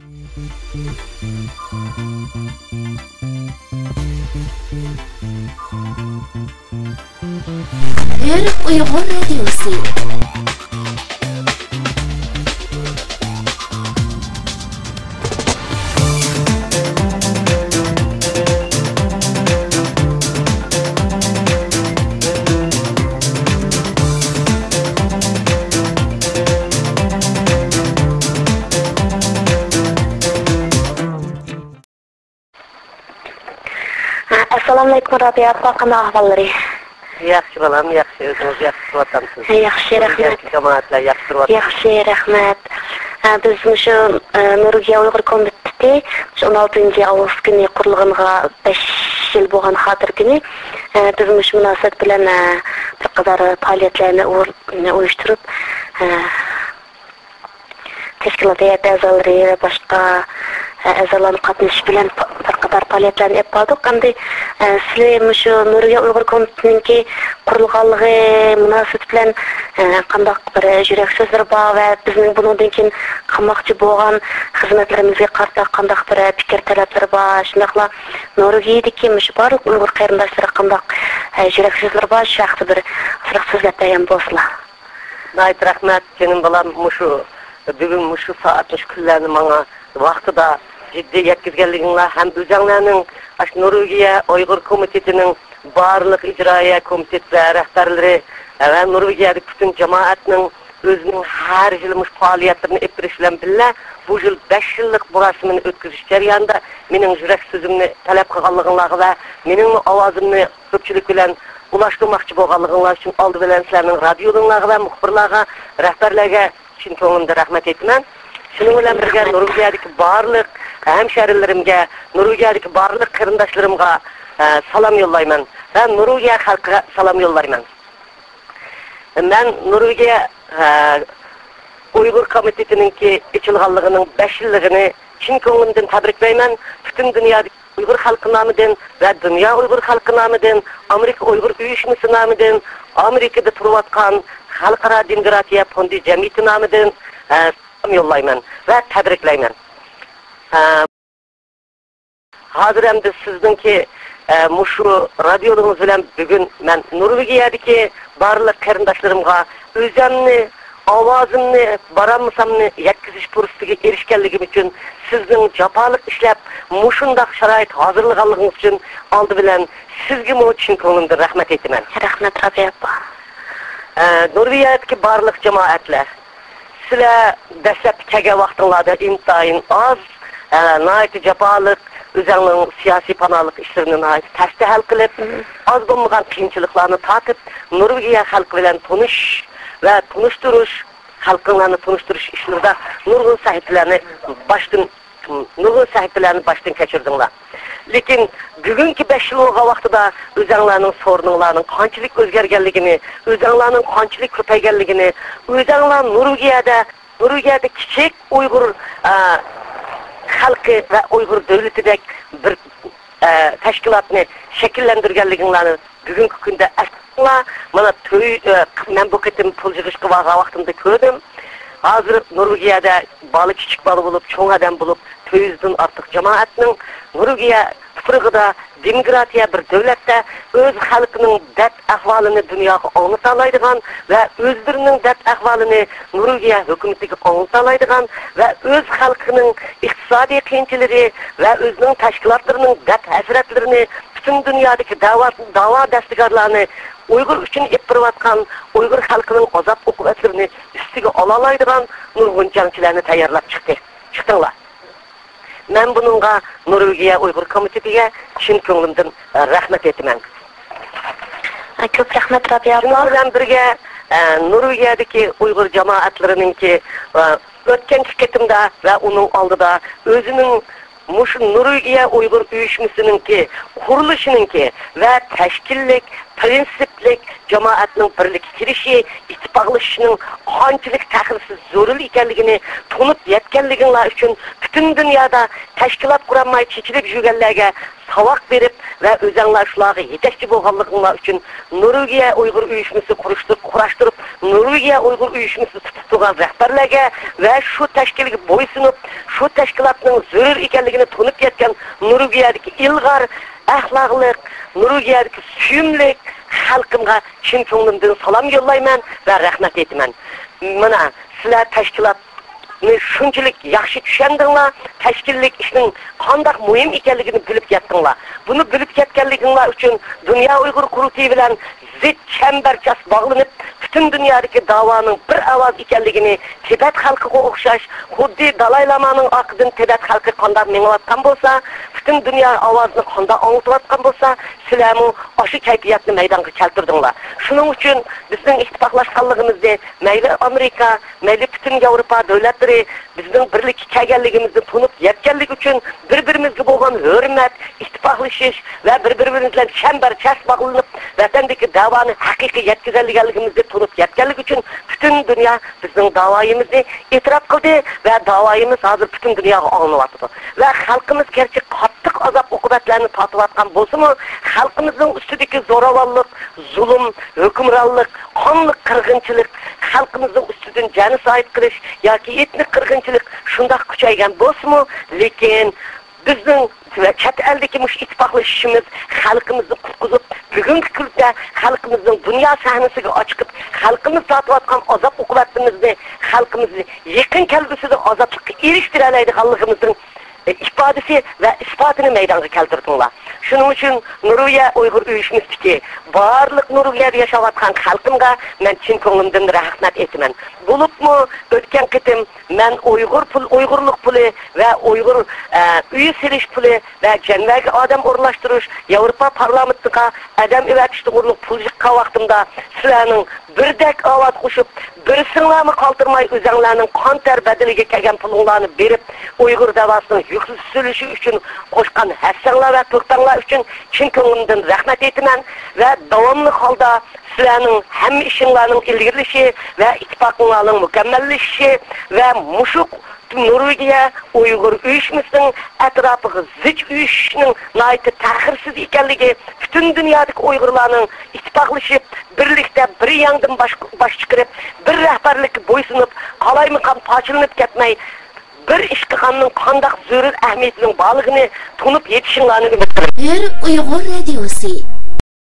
Uyghur Radyosu. Assalamu alaikum Rabia appa, qanday ahvollari? Yaxshi balam, yaxshi, o'zingiz yaxshi qilyapsiz. Yaxshi, rahmat. Jamoatlar yaxshi qilyapti. Yaxshi, rahmat. Biz shu Nuriya Uyg'ur komiteti 16-avgust kuni qurilganiga 5 yil bo'lgan xotir kuni biz shu munosabat bilan bir qadar faoliyatlarni uyushtirib tashkilot a'zolari va boshqa a'zolarning qatnashishi bilan bir qadar faoliyatlarni olib bordik. Endi sizlar shu Nuriya Uyg'ur komitetininki qurilganligi munosabat bilan qanday bir yurak so'zlar bor va bizning bundan keyin qilmoqchi bo'lgan xizmatlarimizga qarata qanday bir fikr talablar bor. Shundaqla Nuriyadagi shu barliq Uyg'ur qarindoshlari qanday yurak so'zlar bor, shu haqida bir so'zlab bergan bo'lsalar. Nayt rahmat, senin balam bugün şu saat kunlarni menga vaqtida jiddiy yetkazganliginglar ham o'zinglarning Nuriya Uyg'ur komitetining barliq ijroiya komitetlar rahbarlari va Nuriyadagi butun jamoatning o'zining har yil faoliyatlarini epirishlan billah bu yil 5 yillik murasimini o'tkazish jarayonida mening yurak so'zimni talab qilganliginglarga va mening ovozimni ko'pchilik bilan ulashtirmoqchi bo'lganliginglar uchun oldi bilan sizlarning radiolaringlarga va muxbirlarga rahbarlarga chin ko'nglimda rahmat aytaman. Shuning bilan birga Nuriyadagi barliq hamsharilarimga, Nuriyadagi barliq qarindoshlarimga salom yo'llayman va Nuriya xalqiga salom yo'llayman. Men Nuriya Uyg'ur komitetininki ichilganligining 5 yilligini chin ko'nglimdan tabriklayman. Butun dunyodagi Uyg'ur xalqi nomidan va dunyo Uyg'ur xalqi nomidan, Amerika Uyg'ur uyushmasi nomidan, Amerikada turayotgan Xalqaro demokratiya fondi jamiyati nomidan yollayman ve tebriklayman. Hazır hem de sizdinki şu radyolunuz bilen bugün ben Nuriyadagi barliq qarindoshlarımga o'zimni ovozimni baramsamni yetkazish fursatiga erishganligim uchun sizning jafoliq ishlab mushundaq sharoit hozirlaganligingiz uchun oldi bilan sizga chin ko'nglimdan rahmat aytaman. Rahmat Rabia appa. Nuriyadagi barliq jamoatlar sizlar dastlab kelgan vaqtinglarda intayin az, nayt jafoliq o'zingning siyosiy panolik ishlarini tashti hal qilib, az bo'lmagan qiyinchiliklarni tatib, Nuriya xalqi bilan tonish va tonishtirish, xalqlarni tonishtirish ishlarida nurg'un sahifalarni boshdan kechirdinglar. Lekin bugungi 5 yilga vaqtida o'zinglarning sorunlarning qanchalik o'zgarganligini, o'zinglarning qanchalik ko'payganligini, o'zinglar Nuriyada kichik Uyg'ur xalqi va Uyg'ur davlatidek bir tashkilotni shakllantirganliginglarni bugungi kunda asla mana men bu ketim pul yig'ishga borgan vaqtimda ko'rdim. Hozir Nuriyada bola kichik bola bo'lib, cho'ng odam bo'lib 200 dan ortiq jamoatning Nuriya tuprog'ida demokratiya bir davlatda o'z xalqining dard ahvolini dunyoga anglata oladigan va o'zlarining dard ahvolini Nuriya hukumatiga anglata oladigan va o'z xalqining iqtisodiy qiyinchiligi va o'zining tashkilotlarining dard hasratlarini butun dunyodagi da'vo dasturlarini Uyg'ur uchun epirayotgan Uyg'ur xalqining azob uqubatlarini ustiga ola oladigan nurg'un jangchilarni tayyorlab chiqdinglar. Men bununla Nuriya Uyg'ur komitetiga chin ko'nglimdan rahmat aytaman. Ko'p rahmat Rabia appa. Shuning bilan birga Nuriyadagi Uyg'ur jamoatlarininki o'tgan ketimda va uning oldida o'zining mush Nuriya Uyg'ur uyushmasininki qurilishininki va tashkillik prinsiplik jamoatning birlikka kirishi, ittifoqlashishining qanchalik ta'xirsiz zarur ekanligini tunib yetganliginglar uchun butun dunyoda tashkilot qurolmay chechilib yurganlarga savaq berib va o'zinglar shularga yetakchi bo'lganliginglar uchun Norvegiya Uyg'ur uyushmasi qurashtirib, Norvegiya Uyg'ur uyushmasi tutib turgan rahbarlarga va shu tashkilotga bo'ysunib, shu tashkilotning zarur ekanligini tunib yetgan Norvegiyadagi ilg'or axloqli, Norvegiyadagi suyumli xalqimga chin ko'nglimdan salom yo'llayman va rahmat aytaman. Mana sizlar tashkilot shunchalik yaxshi tushundinglar, tashkillik ishning qanday muhim ekanligini bilib ketdinglar. Buni bilib ketganliginglar uchun Dunyo Uyg'ur qurultiyi bilan zid chambarchas bog'lanib, butun dunyodagi da'voning bir ovoz ekanligini Tibet xalqiga o'xshash, xuddi Dalay Lamaning oqidan Tibet xalqi qanday mengayotgan bo'lsa, butun dunyo ovozini qanday anglatayotgan bo'lsa, sizlarmi o'sha kayfiyatni maydonga keltirdinglar. Shuning uchun bizning ittifoqlashganligimizda mayli Amerika, mayli butun Yevropa davlatlari bizning birlikka kelganligimizni tunib yetganligi uchun bir-birimizga bo'lgan hurmat, ittifoqlashish va bir-birimiz bilan chambarchas bog'lanib, vatandagi da'voni haqiqiy yetkazganligimizni tunib yetganligi uchun butun dunyo bizning da'voyimizni e'tirof qildi va da'voyimiz hozir butun dunyoga anglanayapti. Va xalqimiz gerçi qattiq azob uqubatlarni tortayotgan bo'lsa-mu, xalqimizning ustidagi zo'ravonlik, zulm, hukmronlik, qonli qirg'inchilik, xalqimizning ustidan janosaid qilish yoki etnik qirg'inchilik shunday kuchaygan bo'lsa-mu, lekin bizning chet eldagi mush ittifoqlashishimiz xalqimizni qutqizib, bugungi kunda xalqimizning dunyo sahnasiga ochib, xalqimiz tortayotgan azob uqubatimizni, xalqimizni yaqin kelgusida ozodlikka erishtira oladiganligimizning ifodasi va isbotini maydonga keltirdinglar. Shuning uchun Norvegiya Uyg'ur uyushmasidagi barliq Norvegiyada yashayotgan xalqimga men chin ko'nglimdan rahmat aytaman. Bo'libmi o'tgan qitim men Uyg'urlik puli va Uyg'ur uy silish puli va janvaga odam o'rlashtirish, Yevropa parlamentiga odam evatish to'g'riliq pul chiqqan vaqtimda sizlarning birdak ovoz qo'shib, birsinglarni qoldirmay o'zinglarning qon ter badaliga kelgan pulinglarni berib, Uyg'ur davosining yuksalishi uchun qo'shgan hassanglar va to'xtanglar uchun chin ko'nglimdan rahmat aytaman va davomli holda sizlarning hamma ishinglarning ilgirilishi va ittifoqinglarning mukammallashishi va mushuq Norvegiya Uyg'ur uyushmasining atrofiga zich uyushishning nihoyatda ta'xirsiz ekanligi, butun dunyodagi Uyg'urlarning ittifoqlashib, birlikda bir yangdan bosh chiqarib, bir rahbarlikka bo'ysunib, qalaymiqam pochilinib ketmay, bir ish qilganning qanday zarur ahamiyatining borligini tunib yetishinglarni umid qilaman. Uyg'ur radiosi